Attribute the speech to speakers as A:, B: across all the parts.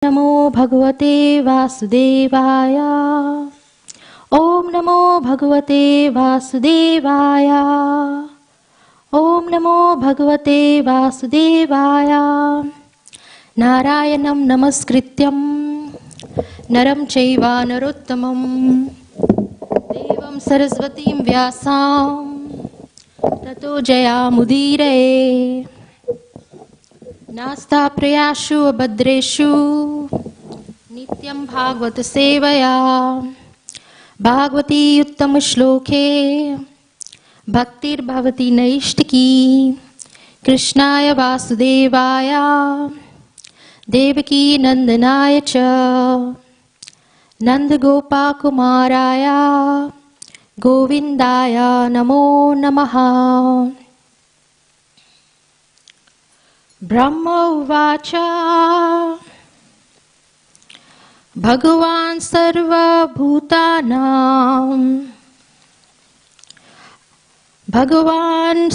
A: नमो भगवते वासुदेवाय। ओम नमो भगवते वासुदेवाय। ओम नमो भगवते वासुदेवाय। नारायणं नमस्कृत्यं नरं चैव नरोत्तमं देवं सरस्वतीं व्यासां ततो जयामुदीरये। नास्ता प्रयासु अभद्रेषु नित्यं भागवत सेवया। भागवती उत्तम श्लोके भक्तिर्भवति नैष्टिकी। कृष्णाय वासुदेवाय देवकी नंदनाय च नंदगोपाकुमाराय गोविंदाय नमो नमः। ब्रह्म उवाच भगवान्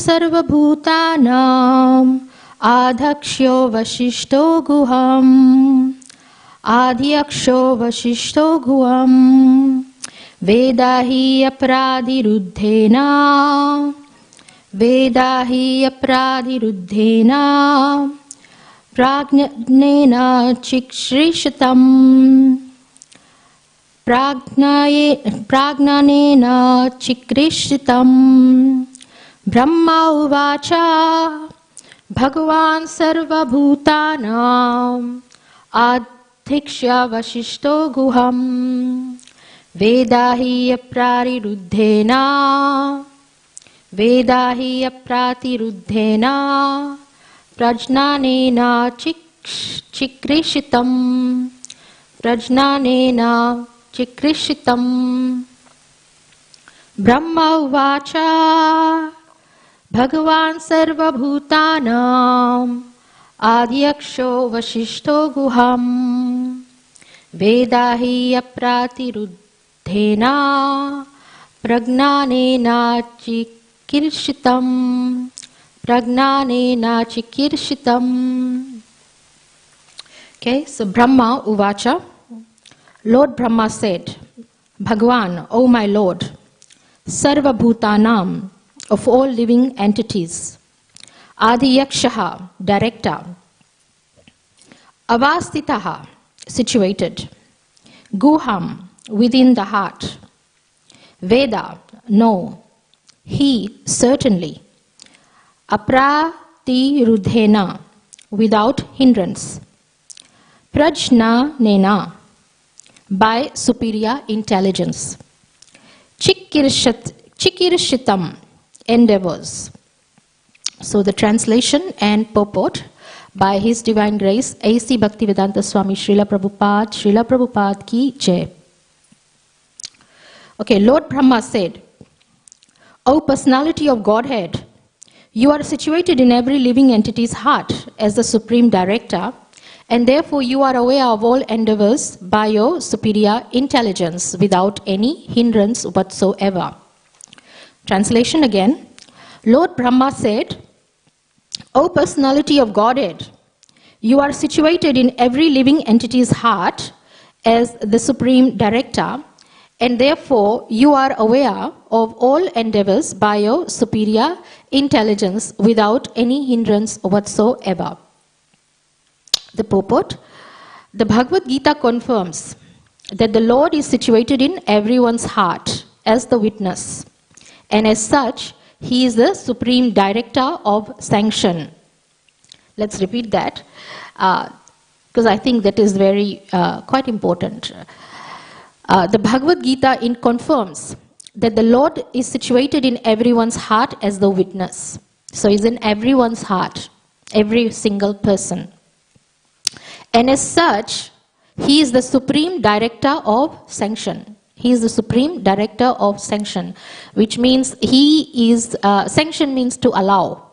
A: सर्वभूतानां आध्यक्षो वसिष्ठो गुहम् वेदाहि अपराधिरुद्धेन प्राज्ञेन चिकीर्षितं। ब्रह्म उवाच भगवान् सर्वभूतानां आध्यक्ष्य वसिष्ठो गुहम् वेदाहि अप्रातिरुद्धेन प्रज्ञानेन चिकीर्षितम्। ब्रह्म उवाच भगवान् सर्वभूतानां आध्यक्षो वसिष्ठो गुहम् वेदाहि अप्रातिरुद्धेन प्रज्ञानेन चिकीर्षितम्। Okay, so Brahma Uvacha, Lord Brahma said, Bhagwan, O my Lord, Sarva Bhutanam, of all living entities, Adiyakshaha, director, Avastitaha, situated, Guham, within the heart, Veda, no, he, certainly, Apratiruddhena, without hindrance, Prajnanena, by superior intelligence, Chikirshitam, endeavors. So the translation and purport by His Divine Grace A.C. Bhaktivedanta Swami Srila Prabhupada ki jai. Okay, Lord Brahma said, O personality of Godhead, you are situated in every living entity's heart as the supreme director, and therefore you are aware of all endeavors by your superior intelligence without any hindrance whatsoever. Translation again. Lord Brahma said, O personality of Godhead, you are situated in every living entity's heart as the supreme director, and therefore you are aware of all endeavors by your superior intelligence without any hindrance whatsoever. The purport. The Bhagavad Gita confirms that the Lord is situated in everyone's heart as the witness, and as such, He is the supreme director of sanction. Let's repeat that, because I think that is very quite important. The Bhagavad Gita confirms that the Lord is situated in everyone's heart as the witness. So He's in everyone's heart, every single person. And as such, He is the supreme director of sanction. He is the supreme director of sanction, which means He is, sanction means to allow.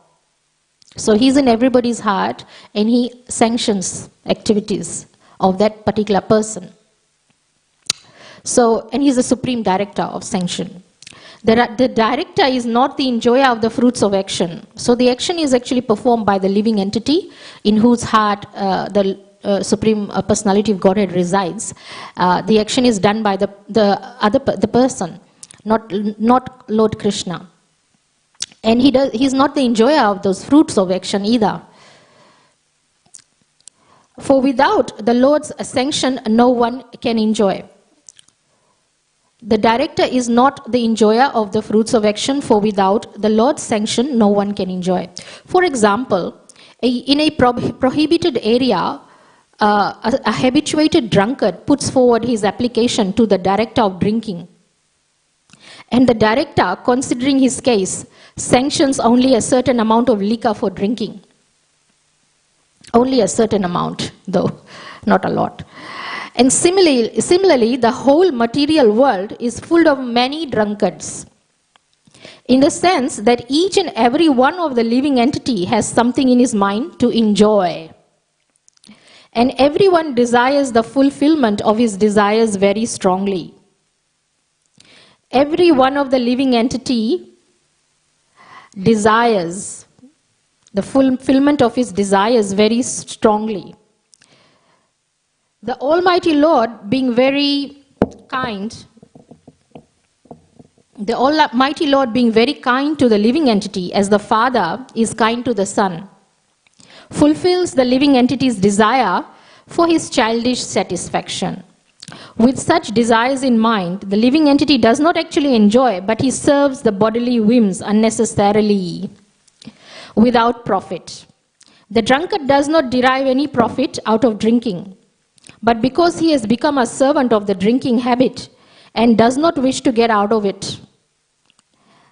A: So He's in everybody's heart and He sanctions activities of that particular person. So, and He's the supreme director of sanction. The director is not the enjoyer of the fruits of action. So the action is actually performed by the living entity in whose heart the Supreme Personality of Godhead resides, the action is done by the person, not Lord Krishna. And he's not the enjoyer of those fruits of action either. For without the Lord's sanction, no one can enjoy. The director is not the enjoyer of the fruits of action, for without the Lord's sanction, no one can enjoy. For example, in a prohibited area, a habituated drunkard puts forward his application to the director of drinking. And the director, considering his case, sanctions only a certain amount of liquor for drinking. Only a certain amount, though, not a lot. And similarly, the whole material world is full of many drunkards, in the sense that each and every one of the living entity has something in his mind to enjoy. And everyone desires the fulfillment of his desires very strongly. Every one of the living entity desires the fulfillment of his desires very strongly. The Almighty Lord, being very kind, the Almighty Lord being very kind to the living entity, as the Father is kind to the Son, fulfills the living entity's desire for his childish satisfaction. With such desires in mind, the living entity does not actually enjoy, but he serves the bodily whims unnecessarily, without profit. The drunkard does not derive any profit out of drinking, but because he has become a servant of the drinking habit and does not wish to get out of it,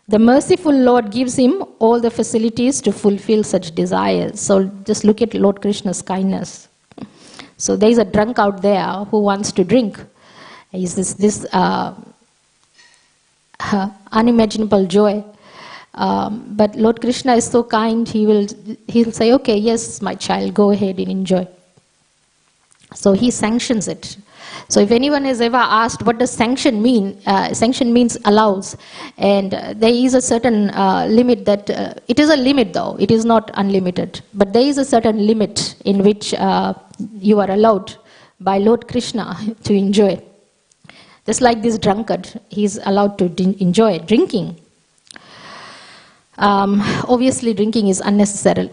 A: the merciful Lord gives him all the facilities to fulfill such desires. So just look at Lord Krishna's kindness. So there is a drunk out there who wants to drink. Is this unimaginable joy. But Lord Krishna is so kind, he'll say, okay, yes, my child, go ahead and enjoy. So he sanctions it. So if anyone has ever asked what does sanction mean, sanction means allows. And there is a certain limit that, it is a limit though, it is not unlimited. But there is a certain limit in which you are allowed by Lord Krishna to enjoy. Just like this drunkard, he is allowed to enjoy drinking. Obviously drinking is unnecessary.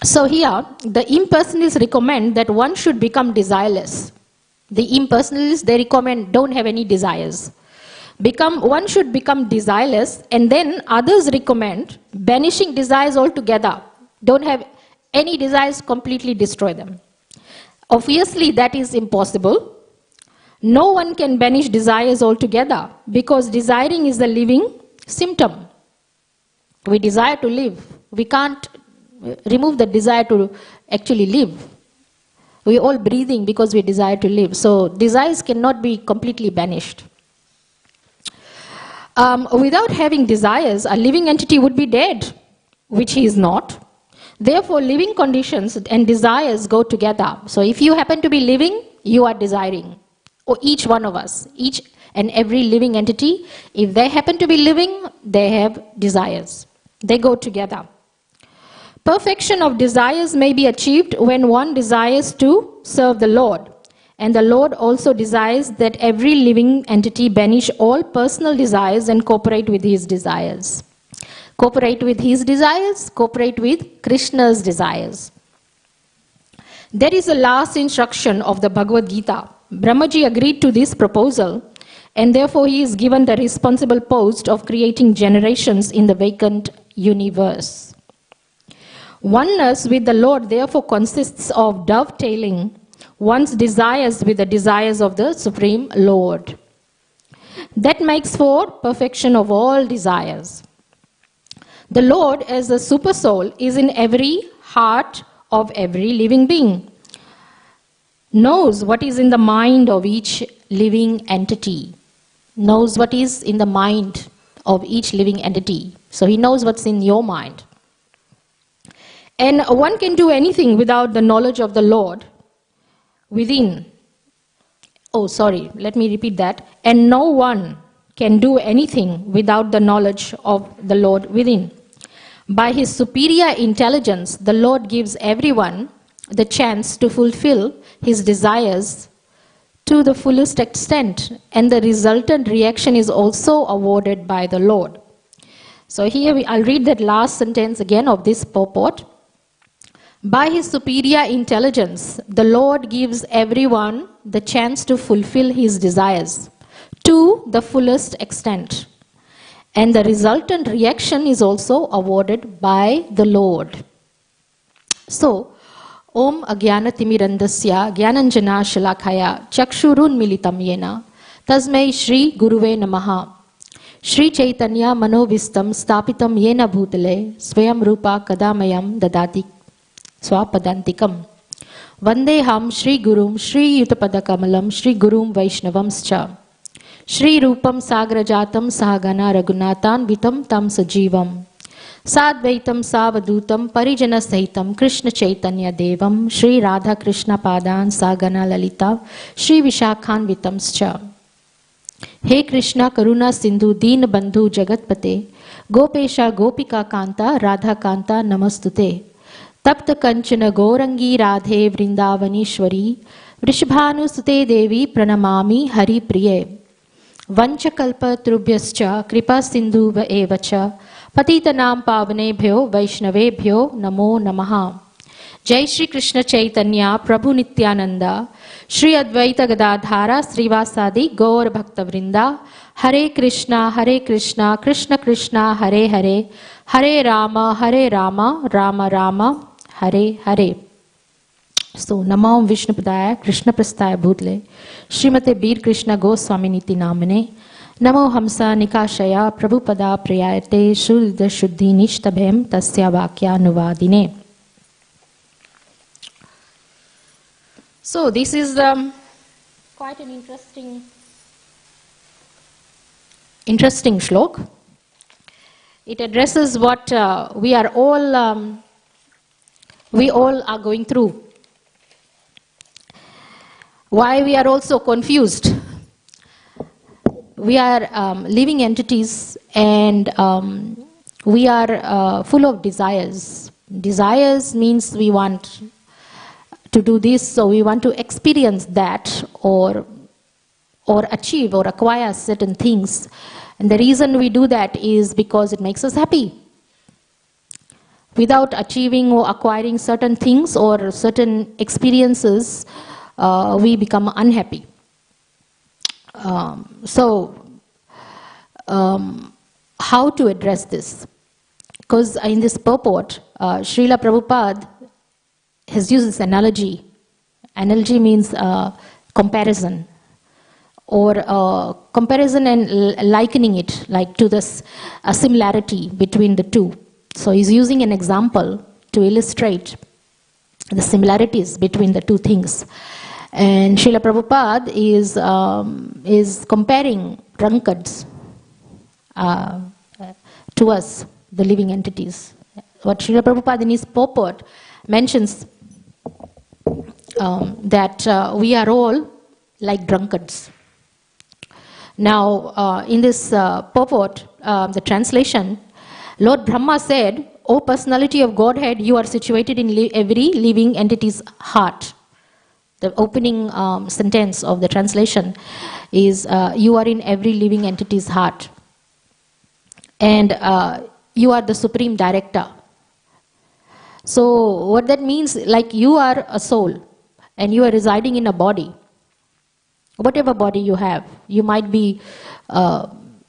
A: So here, the impersonalists recommend that one should become desireless. The impersonalists, they recommend don't have any desires. One should become desireless, and then others recommend banishing desires altogether. Don't have any desires, completely destroy them. Obviously, that is impossible. No one can banish desires altogether, because desiring is the living symptom. We desire to live. We can't remove the desire to actually live. We're all breathing because we desire to live. So desires cannot be completely banished. Without having desires, a living entity would be dead, which he is not. Therefore, living conditions and desires go together. So if you happen to be living, you are desiring. Or each one of us, each and every living entity, if they happen to be living, they have desires. They go together. Perfection of desires may be achieved when one desires to serve the Lord. And the Lord also desires that every living entity banish all personal desires and cooperate with his desires. Cooperate with his desires, cooperate with Krishna's desires. There is a last instruction of the Bhagavad Gita. Brahmaji agreed to this proposal, and therefore he is given the responsible post of creating generations in the vacant universe. Oneness with the Lord therefore consists of dovetailing one's desires with the desires of the Supreme Lord. That makes for perfection of all desires. The Lord, as the super soul, is in every heart of every living being, knows what is in the mind of each living entity, knows what is in the mind of each living entity. So he knows what's in your mind. And one can do anything without the knowledge of the Lord within. Oh, sorry, let me repeat that. And no one can do anything without the knowledge of the Lord within. By his superior intelligence, the Lord gives everyone the chance to fulfill his desires to the fullest extent, and the resultant reaction is also awarded by the Lord. So here I'll read that last sentence again of this purport. By his superior intelligence, the Lord gives everyone the chance to fulfill his desires to the fullest extent, and the resultant reaction is also awarded by the Lord. So, Om Agyana Timirandasya Gyananjana Shalakaya Chakshurun Militam Yena Tasmai Shri Guruve Namaha Shri Chaitanya Manovistam Stapitam Yena Bhutale Swayam Rupa Kadamayam Dadati Swapadantikam Vandeham Shri Gurum Shri Yutapadakamalam Shri Gurum Vaishnavamscha Shri Rupam Sagrajatam Sahagana Raghunatan Vitam Tam Sajivam Sadvaitam Savadutam Parijana Sahitam Krishna Chaitanya Devam Shri Radha Krishna Padan Sagana Lalita Shri Vishakhan Vitamscha. He Krishna Karuna Sindhu Deen Bandhu Jagatpate Gopesha Gopika Kanta Radha Kanta Namastute Tapta Kanchana Gorangi Radhe Vrindavanishwari Vrishabhanu Sute Devi Pranamami Hari Priye Vanchakalpa Trubhyascha Kripa Sindhu Evacha Patitanam Pavanebhyo Vaishnavebhyo Namo Namaha. Jai Shri Krishna Chaitanya Prabhu Nityananda Shri Advaita Gadadhara Srivasadi Gaur Bhakta Vrinda Hare Krishna Krishna Krishna Hare Hare Hare Rama Rama Rama Hare Hare. So Namam Vishnupadaya Krishna Prastaya Bhutale Srimate Bir Krishna Goswami Niti Namane Namo Hamsa Nikashaya Prabhupada Priyayate Shuddha Shuddhi Nishtabhem Tasya Vakya Nuvadine. So this is quite an interesting shlok. It addresses what we all are going through. Why we are also confused. We are living entities, and we are full of desires. Desires means we want to do this, so we want to experience that, or achieve or acquire certain things. And the reason we do that is because it makes us happy. Without achieving or acquiring certain things or certain experiences, we become unhappy. How to address this? Because in this purport, Srila Prabhupada has used this analogy. Analogy means comparison, or comparison and likening it like to this similarity between the two. So he's using an example to illustrate the similarities between the two things. And Srila Prabhupada is comparing drunkards to us, the living entities. What Srila Prabhupada in his purport mentions that we are all like drunkards. Now, in this purport, the translation, Lord Brahma said, "O personality of Godhead, you are situated in every living entity's heart." The opening sentence of the translation is, you are in every living entity's heart. And you are the supreme director. So what that means, like you are a soul and you are residing in a body. Whatever body you have. You might be a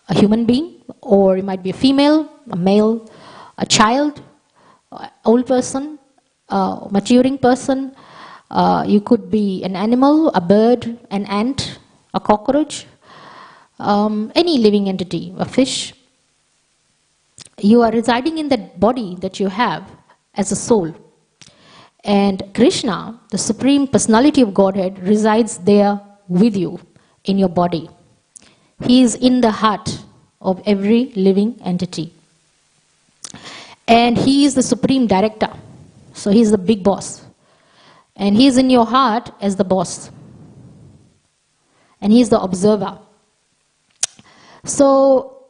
A: human being, or you might be a female, a male, a child, an old person, a maturing person. You could be an animal, a bird, an ant, a cockroach, any living entity, a fish. You are residing in that body that you have as a soul. And Krishna, the Supreme Personality of Godhead, resides there with you in your body. He is in the heart of every living entity. And He is the Supreme Director. So He is the big boss. And He is in your heart as the boss. And He is the observer. So,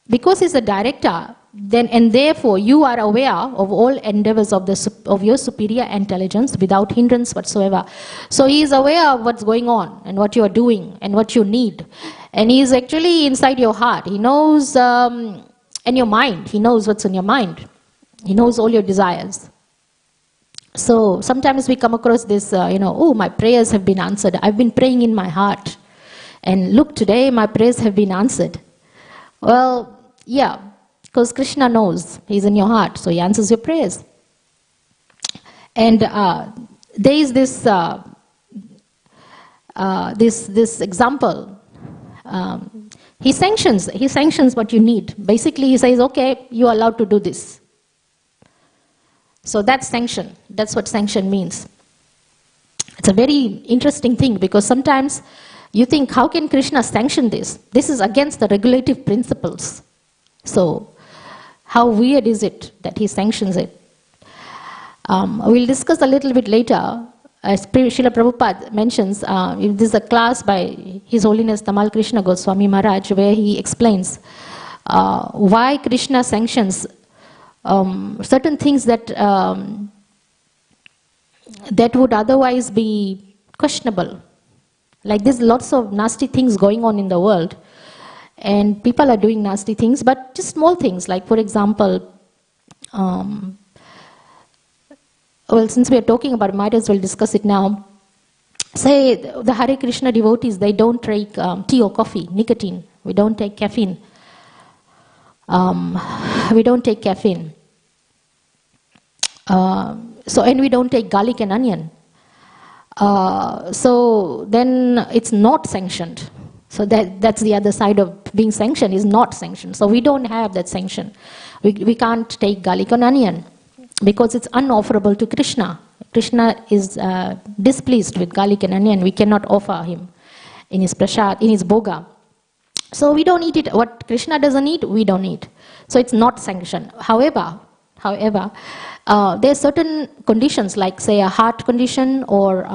A: because He's the director, and therefore you are aware of all endeavors of your superior intelligence without hindrance whatsoever. So he is aware of what's going on and what you are doing and what you need. And he is actually inside your heart. He knows, and your mind. He knows what's in your mind. He knows all your desires. So sometimes we come across this, oh, my prayers have been answered. I've been praying in my heart. And look, today my prayers have been answered. Well, yeah, because Krishna knows. He's in your heart, so he answers your prayers. And there is this this example. He sanctions what you need. Basically, he says, okay, you are allowed to do this. So that's sanction. That's what sanction means. It's a very interesting thing, because sometimes you think, how can Krishna sanction this? This is against the regulative principles. So how weird is it that he sanctions it? We'll discuss a little bit later. As Srila Prabhupada mentions, this is a class by His Holiness Tamal Krishna Goswami Maharaj, where he explains why Krishna sanctions certain things that that would otherwise be questionable. Like there's lots of nasty things going on in the world, and people are doing nasty things, but just small things. Like, for example, well, since we are talking about it, might as well discuss it now. Say the Hare Krishna devotees, they don't take tea or coffee, nicotine. We don't take caffeine. We don't take caffeine. And we don't take garlic and onion. So then it's not sanctioned. So that's the other side of being sanctioned, is not sanctioned. So we don't have that sanction. We can't take garlic and onion because it's unofferable to Krishna. Krishna is displeased with garlic and onion. We cannot offer him in his prasad, in his bhoga. So we don't eat it. What Krishna doesn't eat, we don't eat. So it's not sanctioned. However, there are certain conditions, like say a heart condition, or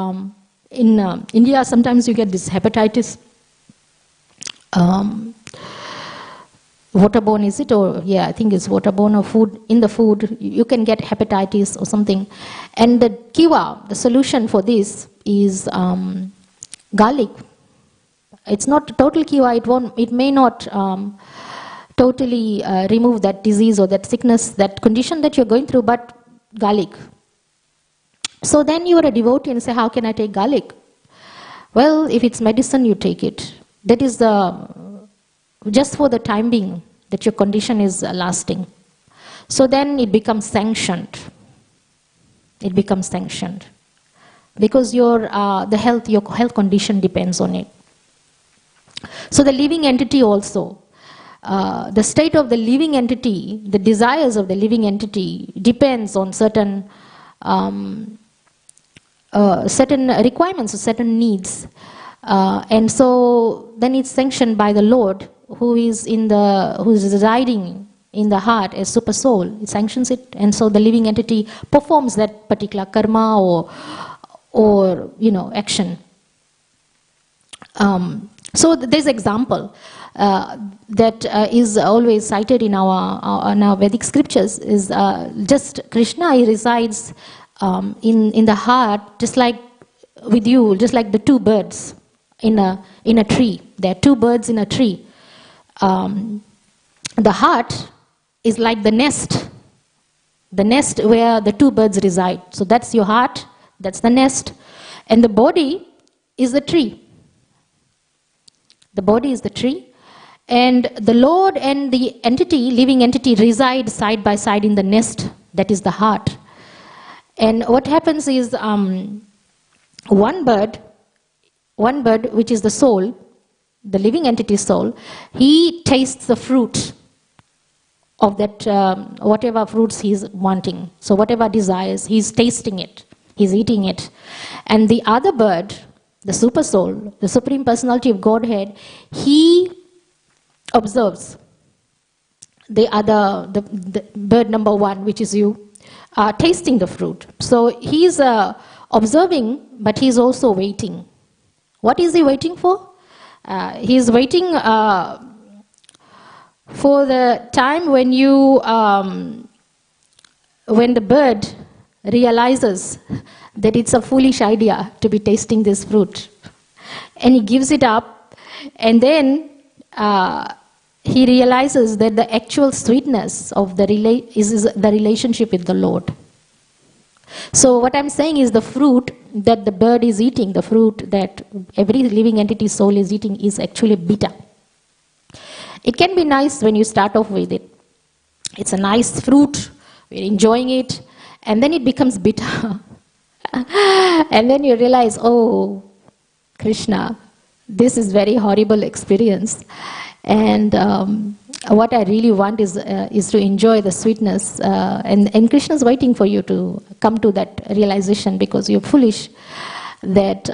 A: in India sometimes you get this hepatitis. Waterborne, is it? Or yeah, I think it's waterborne, or food, in the food you can get hepatitis or something. And the kiva, the solution for this is garlic. It's not total kiva. It may not totally remove that disease or that sickness, that condition that you're going through, but garlic. So then you are a devotee and say, how can I take garlic? Well, if it's medicine, you take it. That is just for the time being, that your condition is lasting. So then it becomes sanctioned. It becomes sanctioned. Because your health condition depends on it. So the living entity also, the state of the living entity, the desires of the living entity depends on certain requirements or certain needs. And so then it's sanctioned by the Lord, who is residing in the heart as super soul. It sanctions it, and so the living entity performs that particular karma or action. So there's example that is always cited in our Vedic scriptures, is just Krishna. He resides in the heart, just like with you, just like the two birds in a tree. There are two birds in a tree. The heart is like the nest where the two birds reside. So that's your heart, that's the nest, and the body is the tree. The body is the tree, and the Lord and the entity, living entity, reside side by side in the nest, that is the heart. And what happens is one bird, which is the soul, the living entity soul, he tastes the fruit of that, whatever fruits he's wanting. So whatever desires, he's tasting it, he's eating it. And the other bird, the super soul, the Supreme Personality of Godhead, he observes the bird number one, which is you, tasting the fruit. So he's observing, but he's also waiting. What is he waiting for? He's waiting For the time when when the bird realizes that it's a foolish idea to be tasting this fruit, and he gives it up, and then he realizes that the actual sweetness of is the relationship with the Lord. So what I'm saying is the fruit that the bird is eating, the fruit that every living entity soul is eating, is actually bitter. It can be nice when you start off with it. It's a nice fruit, we're enjoying it, and then it becomes bitter. And then you realize, oh, Krishna, this is very horrible experience. And what I really want is to enjoy the sweetness. And Krishna's waiting for you to come to that realization, because you're foolish. That,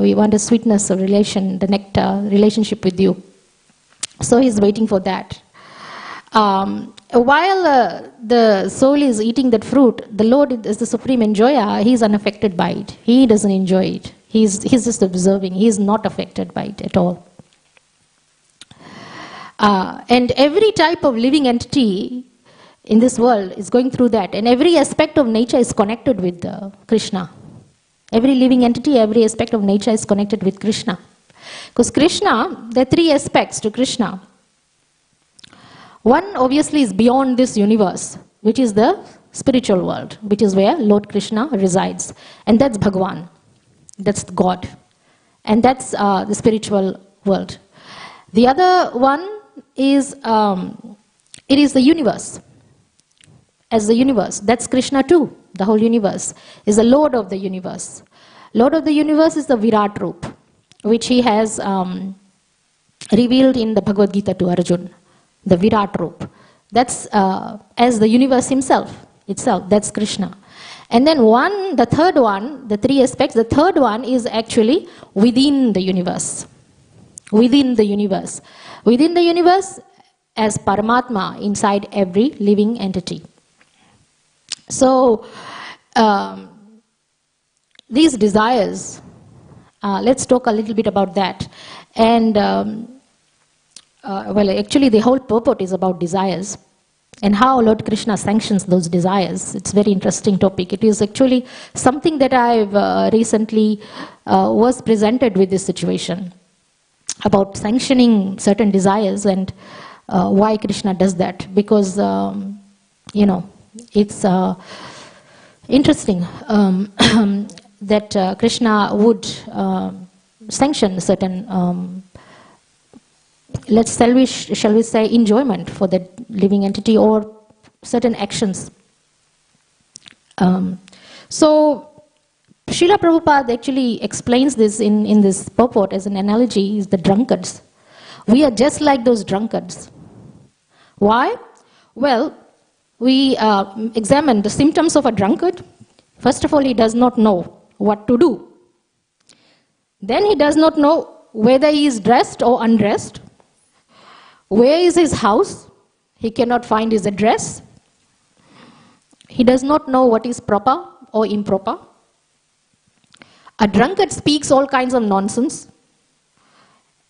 A: we want the sweetness of the nectar relationship with you. So he's waiting for that. While the soul is eating that fruit, the Lord is the supreme enjoyer. He's unaffected by it. He doesn't enjoy it. He's just observing. He's not affected by it at all. And every type of living entity in this world is going through that. And every aspect of nature is connected with Krishna. Every living entity, every aspect of nature is connected with Krishna. Because Krishna, there are three aspects to Krishna. One obviously is beyond this universe, which is the spiritual world, which is where Lord Krishna resides. And that's Bhagwan. That's God. And that's the spiritual world. The other one is, it is the universe. As the universe. That's Krishna too. The whole universe is the Lord of the universe. Lord of the universe is the Virat Roop, which he has revealed in the Bhagavad Gita to Arjuna. The Virat Roop. That's as the universe itself. That's Krishna. And then the third one, the three aspects, the third one is actually within the universe. Within the universe. Within the universe as Paramatma inside every living entity. So, these desires, let's talk a little bit about that. And, actually the whole purport is about desires and how Lord Krishna sanctions those desires. It's a very interesting topic. It is actually something that I've recently was presented with this situation about sanctioning certain desires and why Krishna does that. Because, it's interesting that Krishna would sanction certain, shall we say, enjoyment for that living entity or certain actions. So, Srila Prabhupada actually explains this in this purport as an analogy, is the drunkards. We are just like those drunkards. Why? Well, we examine the symptoms of a drunkard. First of all, he does not know what to do. Then he does not know whether he is dressed or undressed. Where is his house? He cannot find his address. He does not know what is proper or improper. A drunkard speaks all kinds of nonsense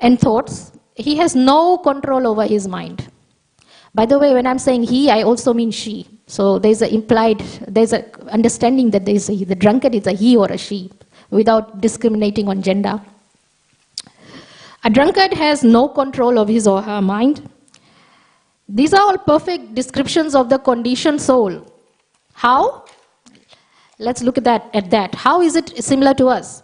A: and thoughts. He has no control over his mind. By the way, when I'm saying he, I also mean she. So there's an understanding that the drunkard is a he or a she, without discriminating on gender. A drunkard has no control of his or her mind. These are all perfect descriptions of the conditioned soul. How? Let's look at that. How is it similar to us?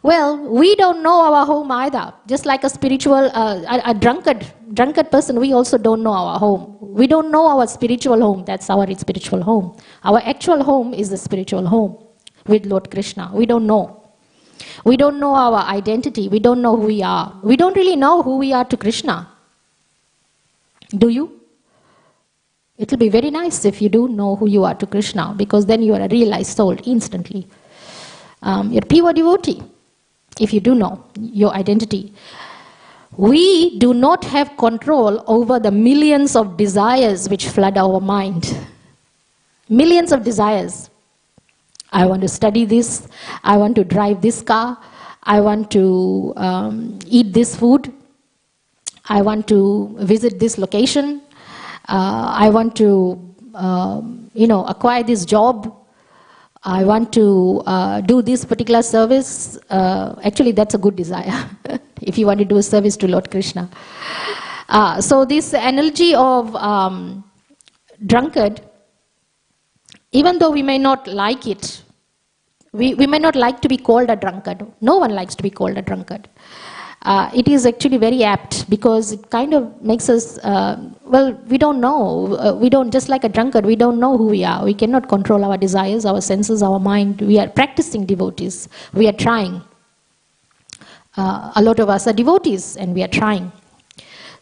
A: Well, we don't know our home either. Just like a spiritual, a drunkard person, we also don't know our home. We don't know our spiritual home. That's our spiritual home. Our actual home is the spiritual home with Lord Krishna. We don't know. We don't know our identity. We don't know who we are. We don't really know who we are to Krishna. Do you? It will be very nice if you do know who you are to Krishna, because then you are a realized soul instantly. You're a pure devotee if you do know your identity. We do not have control over the millions of desires which flood our mind. Millions of desires. I want to study this. I want to drive this car. I want to eat this food. I want to visit this location. I want to, acquire this job. I want to do this particular service. Actually, that's a good desire if you want to do a service to Lord Krishna. So this analogy of drunkard, even though we may not like it, we may not like to be called a drunkard. No one likes to be called a drunkard. It is actually very apt because it kind of makes us, we don't know. We don't, just like a drunkard, we don't know who we are. We cannot control our desires, our senses, our mind. We are practicing devotees. We are trying. A lot of us are devotees and we are trying.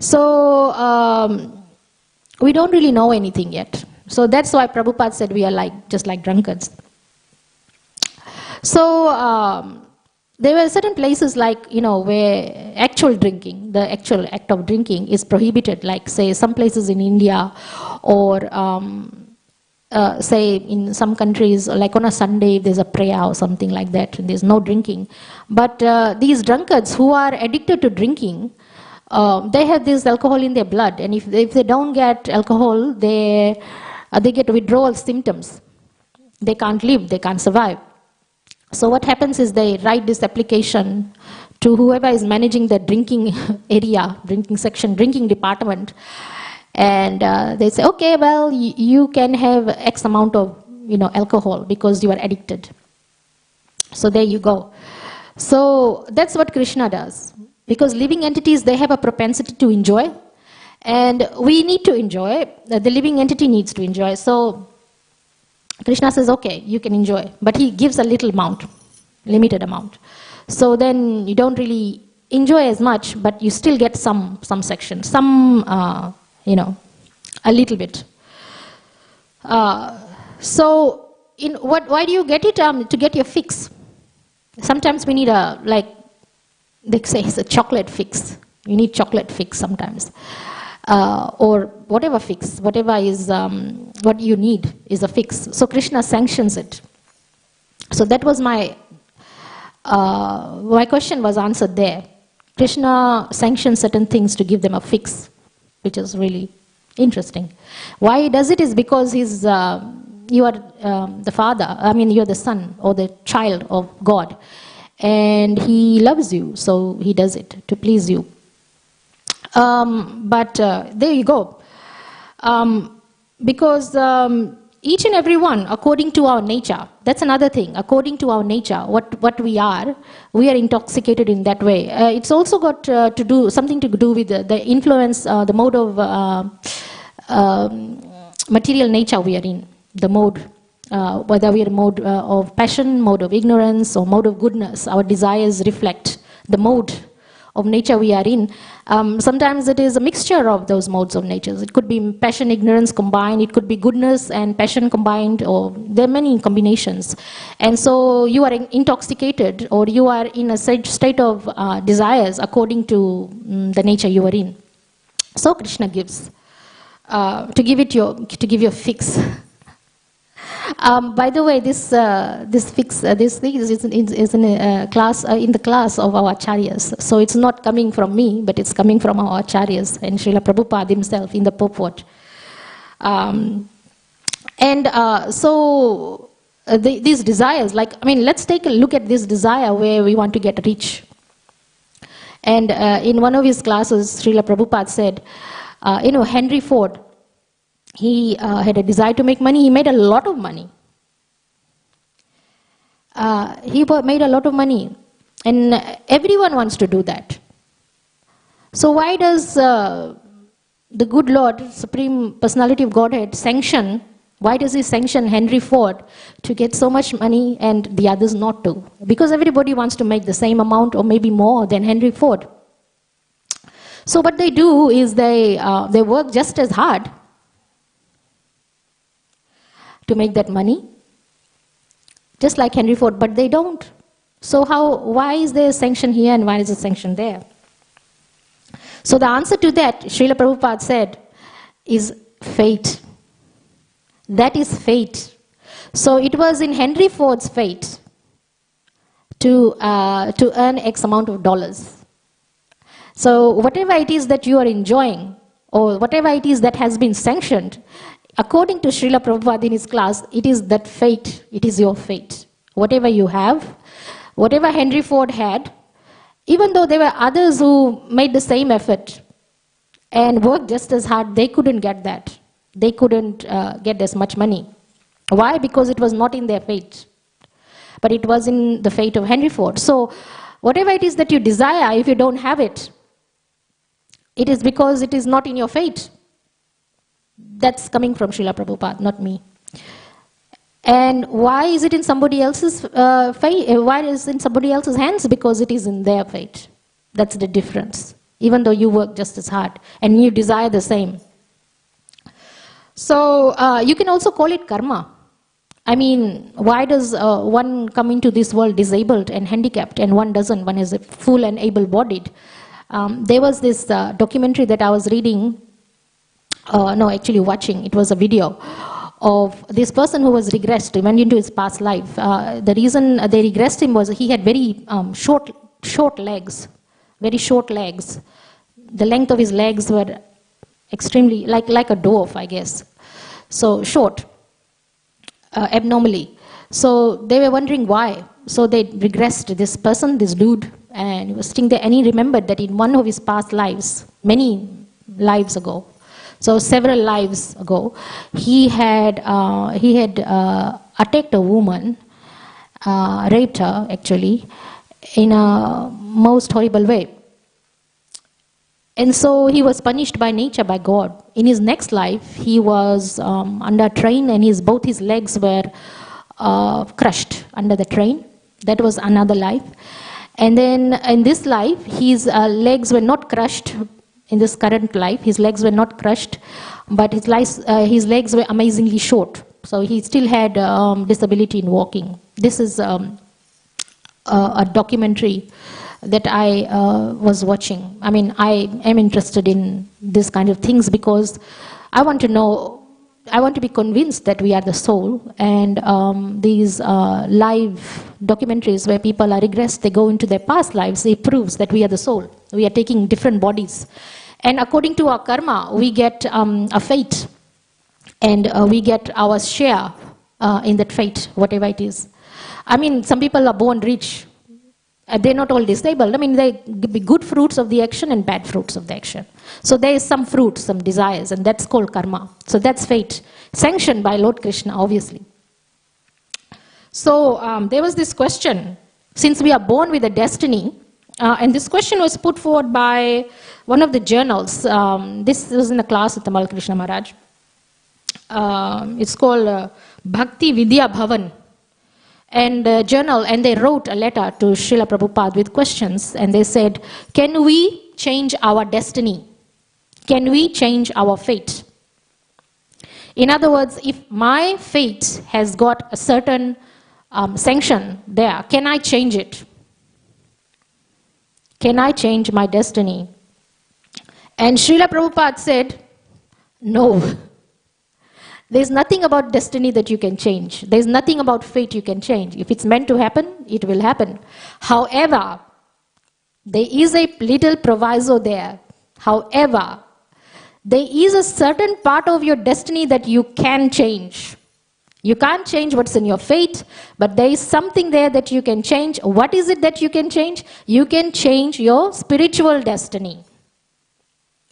A: So, we don't really know anything yet. So that's why Prabhupada said we are just like drunkards. So, there were certain places where actual drinking, the actual act of drinking is prohibited, like say some places in India or say in some countries, like on a Sunday, there's a prayer or something like that, and there's no drinking. But these drunkards who are addicted to drinking, they have this alcohol in their blood, and if they don't get alcohol, they get withdrawal symptoms. They can't live, they can't survive. So what happens is they write this application to whoever is managing the drinking area, drinking section, drinking department, and they say, okay, well, you can have X amount of alcohol because you are addicted. So there you go. So that's what Krishna does. Because living entities, they have a propensity to enjoy, and we need to enjoy. The living entity needs to enjoy. So Krishna says, okay, you can enjoy, but he gives a little amount, limited amount. So then you don't really enjoy as much, but you still get some section, a little bit. So why do you get it? To get your fix. Sometimes we need they say it's a chocolate fix. You need chocolate fix sometimes. Or whatever fix, whatever is what you need is a fix. So Krishna sanctions it. So that was my question was answered there. Krishna sanctions certain things to give them a fix, which is really interesting. Why he does it is because you are the father, you're the son or the child of God, and he loves you, so he does it to please you. But there you go. Because each and every one, according to our nature, that's another thing. According to our nature, what we are intoxicated in that way. It's also got something to do with the influence, the mode of material nature we are in. The mode, whether we are mode of passion, mode of ignorance, or mode of goodness. Our desires reflect the mode of nature we are in. Sometimes it is a mixture of those modes of nature. It could be passion, ignorance combined. It could be goodness and passion combined, or there are many combinations. And so you are intoxicated, or you are in a state of desires according to the nature you are in. So Krishna gives to give you a fix. By the way, this thing is in the class of our acharyas. So it's not coming from me, but it's coming from our acharyas and Srila Prabhupada himself in the purport. These desires, let's take a look at this desire where we want to get rich. And in one of his classes, Srila Prabhupada said, Henry Ford, he had a desire to make money. He made a lot of money. He made a lot of money. And everyone wants to do that. So why does the good Lord, Supreme Personality of Godhead, why does he sanction Henry Ford to get so much money and the others not to? Because everybody wants to make the same amount or maybe more than Henry Ford. So what they do is they work just as hard to make that money, just like Henry Ford, but they don't. So why is there a sanction here and why is a sanction there? So the answer to that, Srila Prabhupada said, is fate. That is fate. So it was in Henry Ford's fate to earn X amount of dollars. So whatever it is that you are enjoying, or whatever it is that has been sanctioned, according to Srila Prabhupada in his class, it is that fate, it is your fate. Whatever you have, whatever Henry Ford had, even though there were others who made the same effort and worked just as hard, they couldn't get that. They couldn't get as much money. Why? Because it was not in their fate, but it was in the fate of Henry Ford. So whatever it is that you desire, if you don't have it, it is because it is not in your fate. That's coming from Srila Prabhupada, not me. And why is it in somebody else's fate? Why is it in somebody else's hands? Because it is in their fate. That's the difference. Even though you work just as hard and you desire the same. So you can also call it karma. I mean, why does one come into this world disabled and handicapped and one doesn't? One is full and able-bodied. There was this documentary that I was reading, watching. It was a video of this person who was regressed, he went into his past life. The reason they regressed him was he had very short legs, very short legs. The length of his legs were extremely, like a dwarf, I guess. So short, abnormally. So they were wondering why. So they regressed this person, this dude, and he was sitting there, and he remembered that in one of his past lives, many lives ago, so several lives ago, he had attacked a woman, raped her actually, in a most horrible way. And so he was punished by nature, by God. In his next life, he was under a train, and both his legs were crushed under the train. That was another life. And then in this life, his legs were not crushed. In this current life, his legs were not crushed, but his legs were amazingly short. So he still had disability in walking. This is a documentary that I was watching. I mean, I am interested in this kind of things because I want to know, I want to be convinced that we are the soul. And these live documentaries where people are regressed, they go into their past lives, it proves that we are the soul. We are taking different bodies. And according to our karma, we get a fate. And we get our share in that fate, whatever it is. I mean, some people are born rich. They're not all disabled. I mean, they be good fruits of the action and bad fruits of the action. So there is some fruit, some desires, and that's called karma. So that's fate, sanctioned by Lord Krishna, obviously. So there was this question, since we are born with a destiny, and this question was put forward by one of the journals. This was in the class at Tamal Krishna Maharaj. It's called Bhakti Vidya Bhavan. And journal, and they wrote a letter to Srila Prabhupada with questions, and they said, can we change our destiny? Can we change our fate? In other words, if my fate has got a certain sanction there, can I change it? Can I change my destiny? And Srila Prabhupada said, no. There's nothing about destiny that you can change. There's nothing about fate you can change. If it's meant to happen, it will happen. However, there is a little proviso there. However, there is a certain part of your destiny that you can change. You can't change what's in your fate, but there is something there that you can change. What is it that you can change? You can change your spiritual destiny.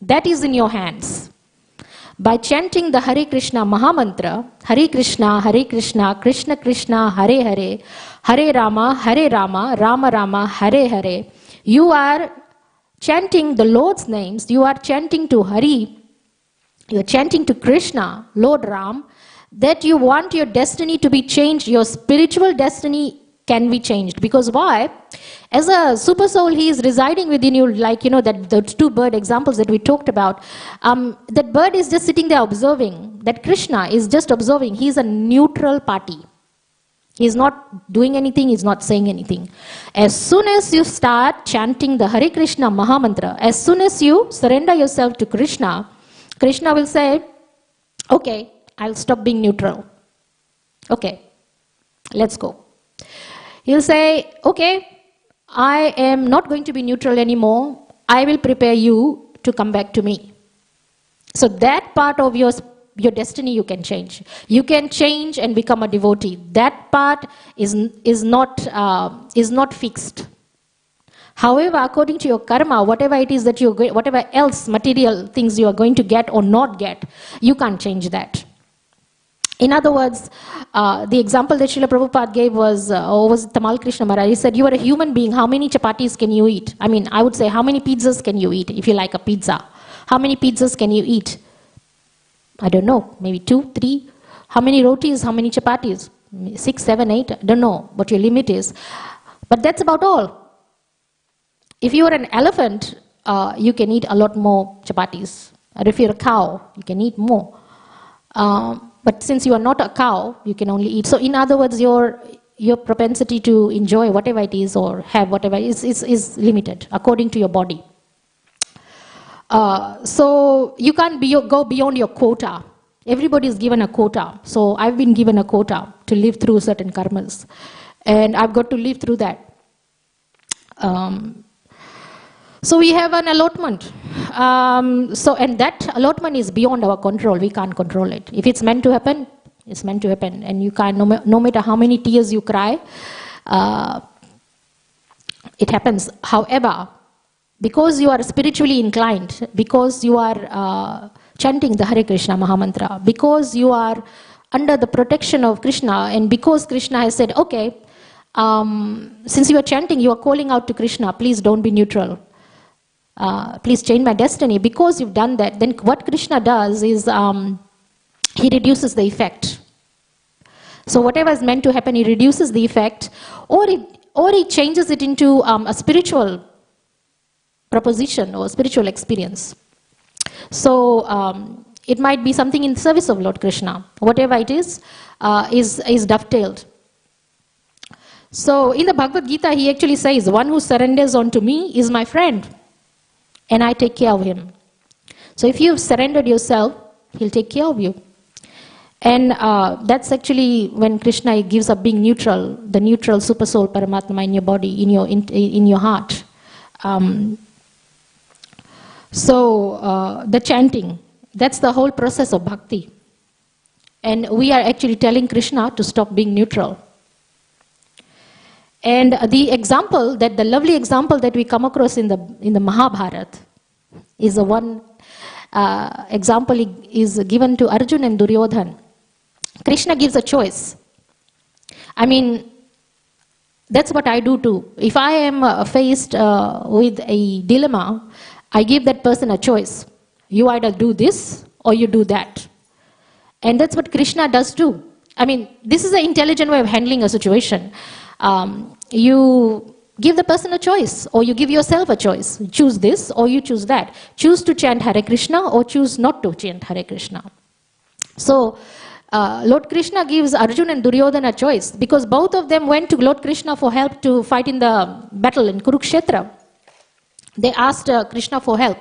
A: That is in your hands. By chanting the Hare Krishna Mahamantra, Hare Krishna, Krishna Krishna, Hare Hare, Hare Rama, Rama Rama, Hare Hare, you are chanting the Lord's names, you are chanting to Hari, you are chanting to Krishna, Lord Ram, that you want your destiny to be changed, your spiritual destiny can be changed. Because why? As a super soul, he is residing within you, like, that the two bird examples that we talked about. That bird is just sitting there observing. That Krishna is just observing. He is a neutral party. He is not doing anything, he is not saying anything. As soon as you start chanting the Hare Krishna Mahamantra, as soon as you surrender yourself to Krishna, Krishna will say, okay, I'll stop being neutral. Okay, let's go. He'll say, okay, I am not going to be neutral anymore. I will prepare you to come back to me. So that part of your destiny you can change. You can change and become a devotee. That part is not fixed. However, according to your karma, whatever it is that whatever else material things you are going to get or not get, you can't change that. In other words, the example that Srila Prabhupada gave was Tamal Krishna Maharaj. He said, you are a human being, how many chapatis can you eat? I mean, I would say, how many pizzas can you eat if you like a pizza? How many pizzas can you eat? I don't know, maybe 2, 3. How many rotis, how many chapatis? 6, 7, 8, I don't know what your limit is. But that's about all. If you are an elephant, you can eat a lot more chapatis. Or if you're a cow, you can eat more. But since you are not a cow, you can only eat. So in other words, your propensity to enjoy whatever it is or have whatever is limited according to your body. So you can't go beyond your quota. Everybody is given a quota. So I've been given a quota to live through certain karmas. And I've got to live through that. So we have an allotment. And that allotment is beyond our control. We can't control it. If it's meant to happen, it's meant to happen. And you can't, no matter how many tears you cry, it happens. However, because you are spiritually inclined, because you are chanting the Hare Krishna Mahamantra, because you are under the protection of Krishna, and because Krishna has said, okay, since you are chanting, you are calling out to Krishna, please don't be neutral. Please change my destiny. Because you've done that, then what Krishna does is he reduces the effect. So whatever is meant to happen, he reduces the effect, or he changes it into a spiritual proposition or spiritual experience. So it might be something in service of Lord Krishna. Whatever it is dovetailed. So in the Bhagavad Gita, he actually says, one who surrenders unto me is my friend, and I take care of him. So if you've surrendered yourself, he'll take care of you. And that's actually when Krishna gives up being neutral, the neutral super soul Paramatma in your body, in your heart. The chanting, that's the whole process of bhakti. And we are actually telling Krishna to stop being neutral. And the lovely example that we come across in the Mahabharata is the one example is given to Arjuna and Duryodhana. Krishna gives a choice. I mean, that's what I do too. If I am faced with a dilemma, I give that person a choice. You either do this or you do that. And that's what Krishna does too. I mean, this is an intelligent way of handling a situation. You give the person a choice, or you give yourself a choice. Choose this or you choose that. Choose to chant Hare Krishna or choose not to chant Hare Krishna. So, Lord Krishna gives Arjuna and Duryodhana a choice, because both of them went to Lord Krishna for help to fight in the battle in Kurukshetra. They asked Krishna for help.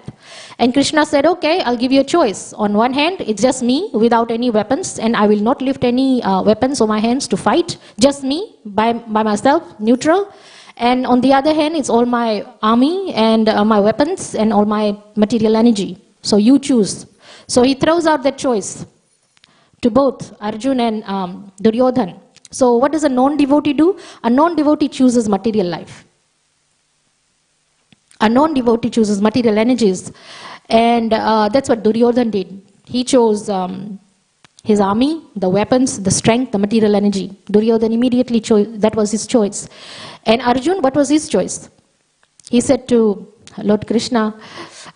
A: And Krishna said, okay, I'll give you a choice. On one hand, it's just me without any weapons, and I will not lift any weapons on my hands to fight. Just me, by myself, neutral. And on the other hand, it's all my army and my weapons and all my material energy. So you choose. So he throws out that choice to both Arjuna and Duryodhana. So what does a non-devotee do? A non-devotee chooses material life. A non-devotee chooses material energies. And that's what Duryodhana did. He chose his army, the weapons, the strength, the material energy. Duryodhana immediately chose, that was his choice. And Arjuna, what was his choice? He said to Lord Krishna,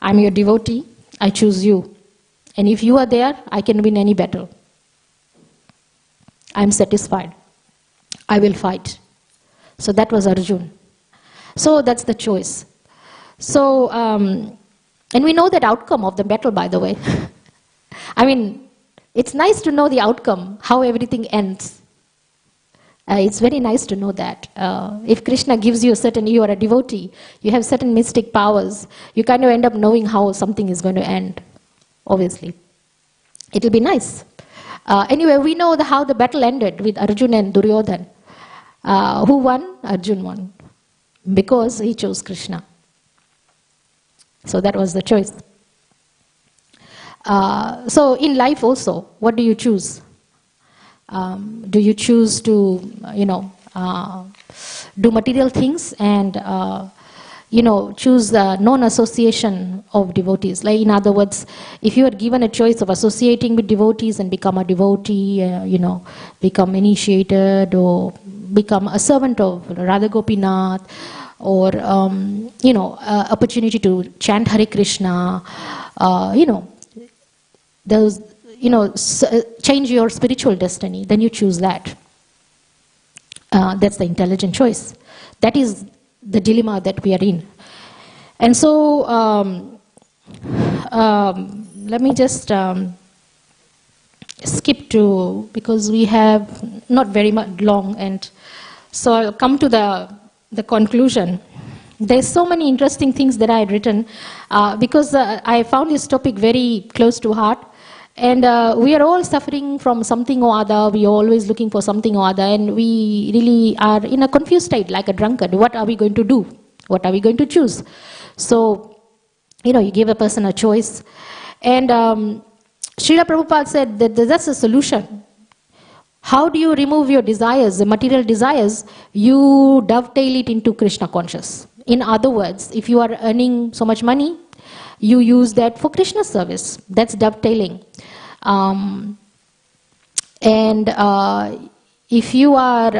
A: I'm your devotee, I choose you. And if you are there, I can win any battle. I'm satisfied. I will fight. So that was Arjuna. So that's the choice. So, and we know that outcome of the battle, by the way. I mean, it's nice to know the outcome, how everything ends. It's very nice to know that. If Krishna gives you you are a devotee, you have certain mystic powers, you kind of end up knowing how something is going to end, obviously. It'll be nice. Anyway, we know how the battle ended with Arjuna and Duryodhana. Who won? Arjuna won. Because he chose Krishna. So that was the choice. So in life also, what do you choose? Do you choose to, do material things and, choose non-association of devotees? Like, in other words, if you are given a choice of associating with devotees and become a devotee, become initiated or become a servant of Radha Gopinath, or, opportunity to chant Hare Krishna, those, change your spiritual destiny, then you choose that. That's the intelligent choice. That is the dilemma that we are in. And so, let me just skip to, because we have not very much long, and so I'll come to the conclusion. There's so many interesting things that I had written, because I found this topic very close to heart. And we are all suffering from something or other. We are always looking for something or other. And we really are in a confused state, like a drunkard. What are we going to do? What are we going to choose? So, you give a person a choice. And Srila Prabhupada said that that's a solution. How do you remove your desires, the material desires? You dovetail it into Krishna conscious. In other words, if you are earning so much money, you use that for Krishna service. That's dovetailing. If you are,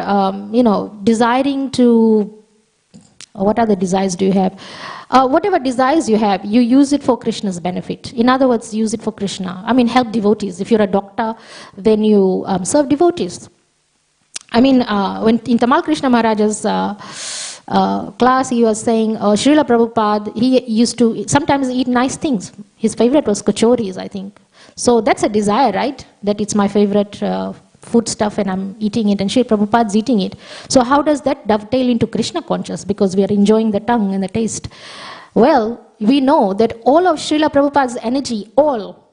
A: desiring to, what other desires do you have? Whatever desires you have, you use it for Krishna's benefit. In other words, use it for Krishna. Help devotees. If you're a doctor, then you serve devotees. When in Tamal Krishna Maharaj's class, he was saying, Srila Prabhupada, he used to sometimes eat nice things. His favorite was kachoris, I think. So that's a desire, right? That it's my favorite food stuff and I'm eating it, and Srila Prabhupada's eating it. So how does that dovetail into Krishna conscious? Because we are enjoying the tongue and the taste. Well, we know that all of Srila Prabhupada's energy, all,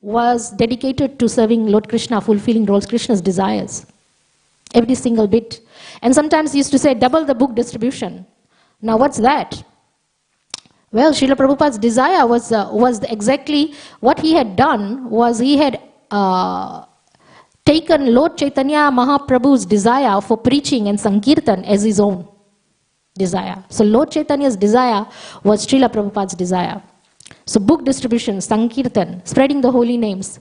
A: was dedicated to serving Lord Krishna, fulfilling Lord Krishna's desires. Every single bit. And sometimes he used to say, double the book distribution. Now what's that? Well, Srila Prabhupada's desire was exactly what he had done, was he had taken Lord Chaitanya Mahaprabhu's desire for preaching and Sankirtan as his own desire. So Lord Chaitanya's desire was Srila Prabhupada's desire. So book distribution, Sankirtan, spreading the holy names.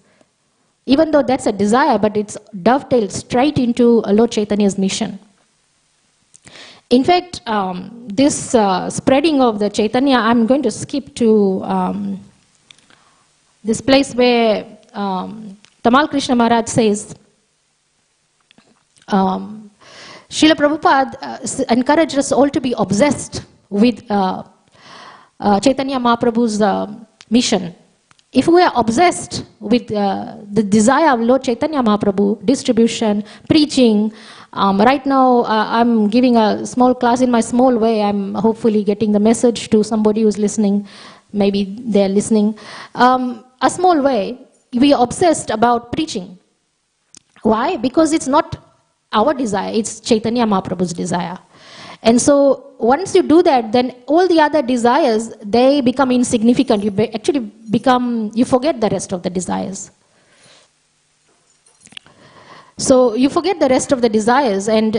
A: Even though that's a desire, but it's dovetailed straight into Lord Chaitanya's mission. In fact, this spreading of the Chaitanya, I'm going to skip to this place where Tamal Krishna Maharaj says, Srila Prabhupada encouraged us all to be obsessed with Chaitanya Mahaprabhu's mission. If we are obsessed with the desire of Lord Chaitanya Mahaprabhu, distribution, preaching, right now I'm giving a small class in my small way. I'm hopefully getting the message to somebody who's listening. Maybe they're listening. A small way, we are obsessed about preaching. Why? Because it's not our desire, it's Chaitanya Mahaprabhu's desire. And so once you do that, then all the other desires, they become insignificant. You you forget the rest of the desires. So you forget the rest of the desires and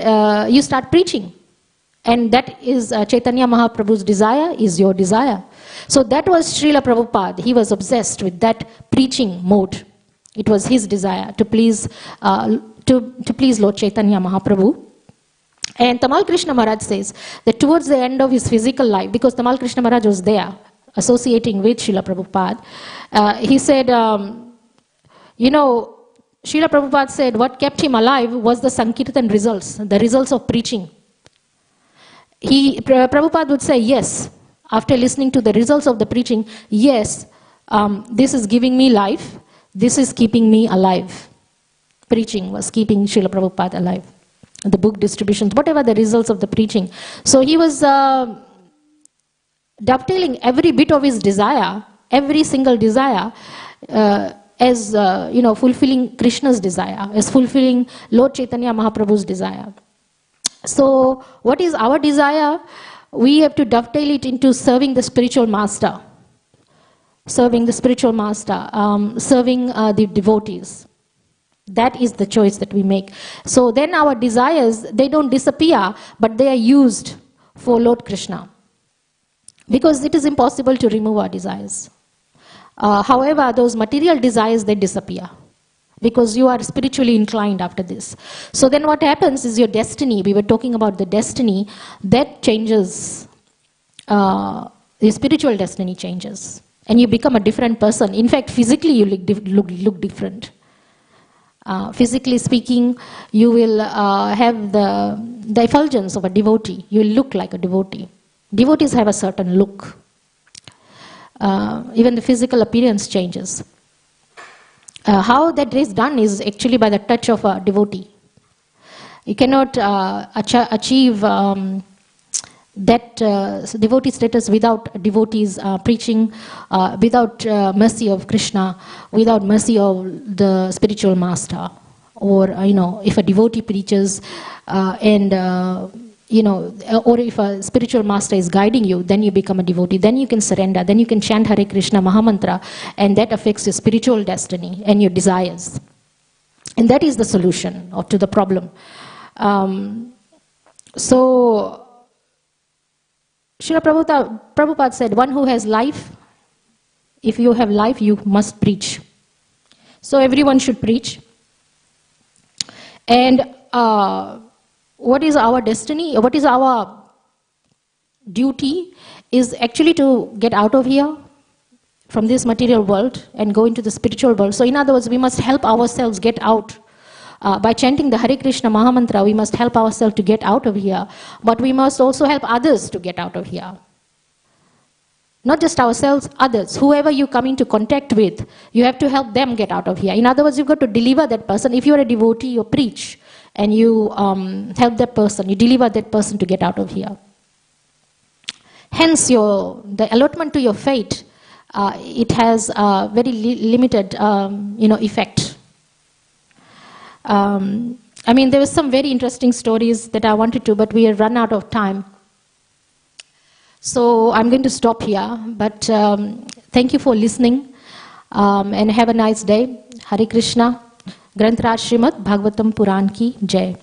A: you start preaching. And that is Chaitanya Mahaprabhu's desire, is your desire. So that was Srila Prabhupada. He was obsessed with that preaching mode. It was his desire to please Lord Chaitanya Mahaprabhu. And Tamal Krishna Maharaj says that towards the end of his physical life, because Tamal Krishna Maharaj was there associating with Srila Prabhupada, he said, Srila Prabhupada said what kept him alive was the Sankirtan results, the results of preaching. Prabhupada would say, yes, after listening to the results of the preaching, yes, this is giving me life, this is keeping me alive. Preaching was keeping Srila Prabhupada alive. The book distributions, whatever the results of the preaching. So he was dovetailing every bit of his desire, every single desire, as fulfilling Krishna's desire, as fulfilling Lord Chaitanya Mahaprabhu's desire. So what is our desire? We have to dovetail it into serving the spiritual master. serving the spiritual master, serving the devotees. That is the choice that we make. So then our desires, they don't disappear, but they are used for Lord Krishna. Because it is impossible to remove our desires. However, those material desires, they disappear. Because you are spiritually inclined after this. So then what happens is your destiny, we were talking about the destiny, that changes. Your spiritual destiny changes. And you become a different person. In fact, physically you look different. Physically speaking, you will have the effulgence of a devotee. You will look like a devotee. Devotees have a certain look. Even the physical appearance changes. How that is done is actually by the touch of a devotee. You cannot achieve that devotee status without devotees preaching, without mercy of Krishna, without mercy of the spiritual master. Or, if a devotee preaches or if a spiritual master is guiding you, then you become a devotee. Then you can surrender. Then you can chant Hare Krishna Mahamantra, and that affects your spiritual destiny and your desires. And that is the solution to the problem. So, Srila Prabhupada said, one who has life, if you have life, you must preach. So everyone should preach. And what is our destiny? What is our duty? Is actually to get out of here from this material world and go into the spiritual world. So in other words, we must help ourselves get out. By chanting the Hare Krishna Mahamantra, we must help ourselves to get out of here. But we must also help others to get out of here. Not just ourselves, others. Whoever you come into contact with, you have to help them get out of here. In other words, you've got to deliver that person. If you're a devotee, you preach. And you help that person, you deliver that person to get out of here. Hence, the allotment to your fate, it has a very limited, effect. There were some very interesting stories that I wanted to, but we have run out of time. So I'm going to stop here. But thank you for listening, and have a nice day. Hare Krishna. ग्रंथराज Shrimad Bhagavatam पुराण की जय।